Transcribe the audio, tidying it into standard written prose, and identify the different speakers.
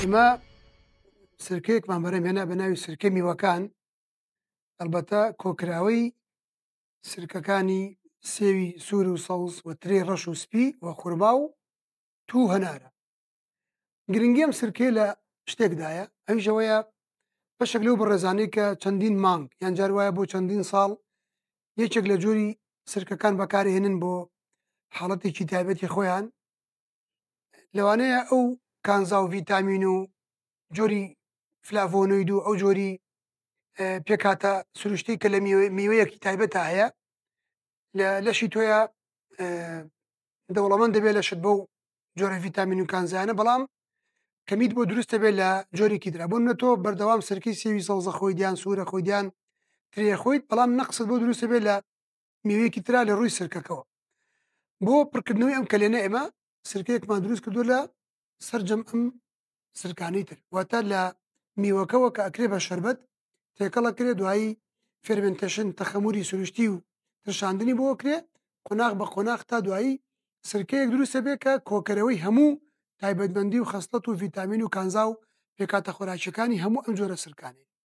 Speaker 1: ئێمە سرکەیەکمان بەرەمهێنا بە ناوی سرکەی میوەکان، ئەلبەتە کۆکراوەی سرکەکانی سێوی سوور و سەوز و ترێ ڕەش و سپی و خورما و توو هەنارە. گرنگی ئەم سرکەیە لە شتێکدایە، ئەویش ئەوەیە بەشێک لەو بەڕێزانەی کە چەندین مانگ یان جار وایە بۆ چەندین ساڵ یەکێک لە جۆری سرکەکان بەکارهێنن بۆ حاڵەتێکی تایبەتی خۆیان، لەوانەیە ئەو کانزا و ڤیتامین و جۆری فلاڤۆنۆید و ئەو جۆری پێکاتە سروشتەی کە لە میوەیەکی تایبەتە هەیە لە لەشی تۆیە دەوڵەمەند دەبێت لەشت بەو جۆرە ڤیتامین و کانزایانە، بەڵام کەمیت بۆ دروستە بێت لە جۆرێکی درا بۆ نە تۆ بەردەوام سەرکەی سێوی سەوزە خۆیدیان سوورە خۆیدیان ترێ خۆیت، بەڵام نەقست بۆ دروستە بێت لە میوەیەکی ترا لە ڕووی سرکەکەەوە. بۆ پڕکردنەوەی ئەم کەلێنە ئێمە سرکەیەکمان دروست کردووە لە سەرجەم ئەم سرکانەی تر، واتە لە میوەکەەوە کە ئەکرێ بە شەربەت تێکەڵە کرێ، دوایی فێرمنتێشن تەخەموری سروشتی و ترشاندنی بۆ کرێ قۆناغ بە قۆناغ تا دوایی سرکەیەک دروستە بێت کە کۆکەرەوەی هەموو تایبەتمەندی و خەسڵەت و ڤیتامین و کانزا و پێکاتە خۆراکیەکانی هەموو ئەم جۆرە سرکانەی.